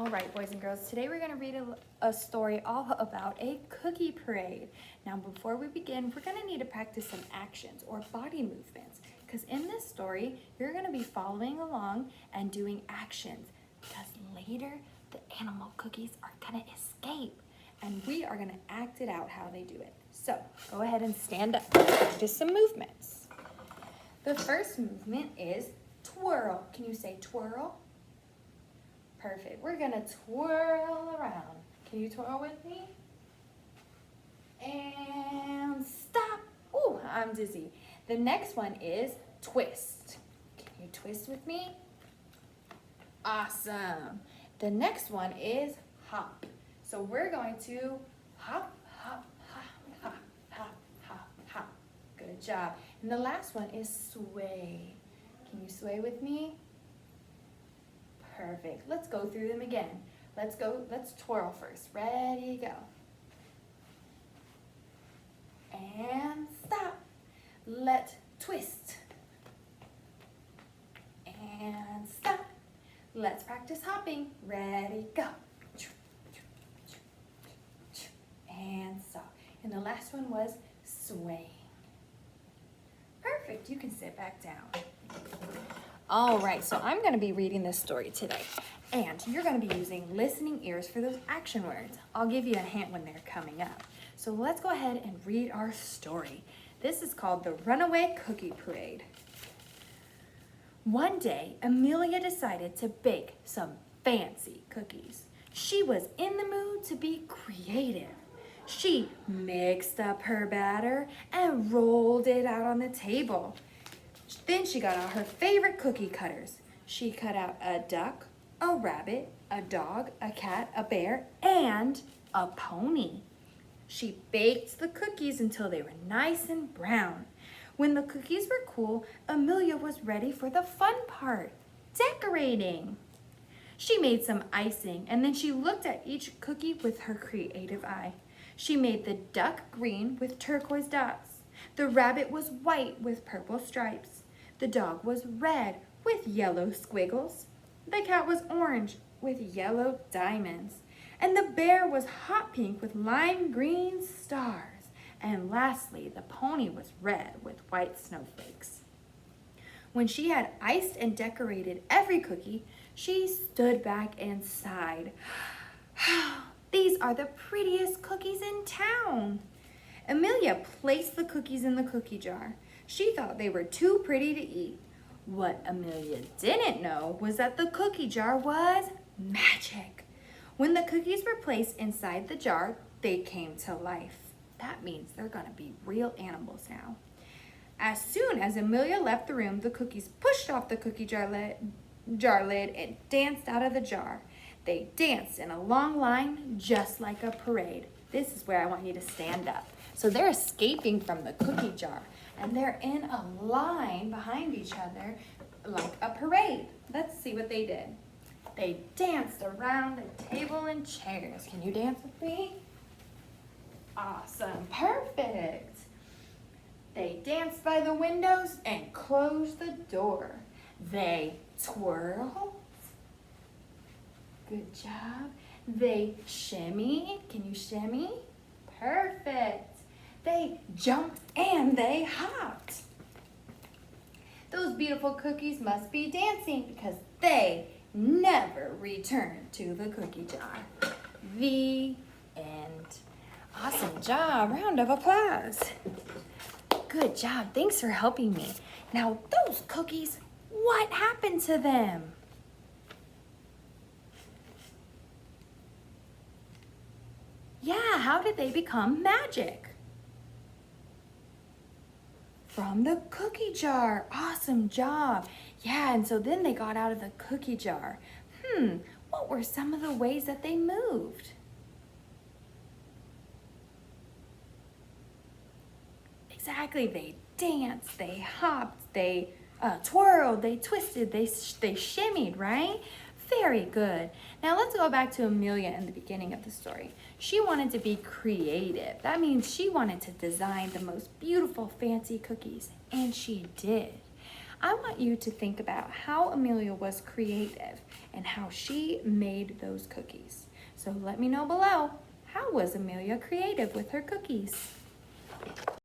All right, boys and girls, today we're going to read a story all about a cookie parade. Now, before we begin, we're going to need to practice some actions or body movements, because in this story, you're going to be following along and doing actions, because later the animal cookies are going to escape, and we are going to act it out how they do it. So, go ahead and stand up and practice some movements. The first movement is twirl. Can you say twirl? Perfect. We're going to twirl around. Can you twirl with me? And stop. Ooh, I'm dizzy. The next one is twist. Can you twist with me? Awesome. The next one is hop. So we're going to hop, hop, hop, hop, hop, hop, hop. Good job. And the last one is sway. Can you sway with me? Perfect. Let's go through them again. Let's twirl first. Ready, go. And stop. Let's twist. And stop. Let's practice hopping. Ready, go. And stop. And the last one was swaying. Perfect. You can sit back down. All right, so I'm going to be reading this story today, and you're going to be using listening ears for those action words. I'll give you a hint when they're coming up. So let's go ahead and read our story. This is called the Runaway Cookie Parade. One day, Amelia decided to bake some fancy cookies. She was in the mood to be creative. She mixed up her batter and rolled it out on the table. Then she got out her favorite cookie cutters. She cut out a duck, a rabbit, a dog, a cat, a bear, and a pony. She baked the cookies until they were nice and brown. When the cookies were cool, Amelia was ready for the fun part, decorating. She made some icing, and then she looked at each cookie with her creative eye. She made the duck green with turquoise dots. The rabbit was white with purple stripes. The dog was red with yellow squiggles. The cat was orange with yellow diamonds. And the bear was hot pink with lime green stars. And lastly, the pony was red with white snowflakes. When she had iced and decorated every cookie, she stood back and sighed. These are the prettiest cookies in town. Amelia placed the cookies in the cookie jar. She thought they were too pretty to eat. What Amelia didn't know was that the cookie jar was magic. When the cookies were placed inside the jar, they came to life. That means they're going to be real animals now. As soon as Amelia left the room, the cookies pushed off the cookie jar lid and danced out of the jar. They danced in a long line just like a parade. This is where I want you to stand up. So they're escaping from the cookie jar, and they're in a line behind each other like a parade. Let's see what they did. They danced around the table and chairs. Can you dance with me? Awesome, perfect. They danced by the windows and closed the door. They twirled. Good job. They shimmied. Can you shimmy? Perfect. They jumped and they hopped. Those beautiful cookies must be dancing because they never returned to the cookie jar. The end. Awesome job. Round of applause. Good job. Thanks for helping me. Now, those cookies, what happened to them? Yeah, how did they become magic? From the cookie jar. Awesome job. Yeah, and so then they got out of the cookie jar. What were some of the ways that they moved? Exactly, they danced, they hopped, they twirled, they twisted, they shimmied, right? Very good. Now let's go back to Amelia in the beginning of the story. She wanted to be creative. That means she wanted to design the most beautiful fancy cookies, and she did. I want you to think about how Amelia was creative and how she made those cookies. So let me know below, how was Amelia creative with her cookies?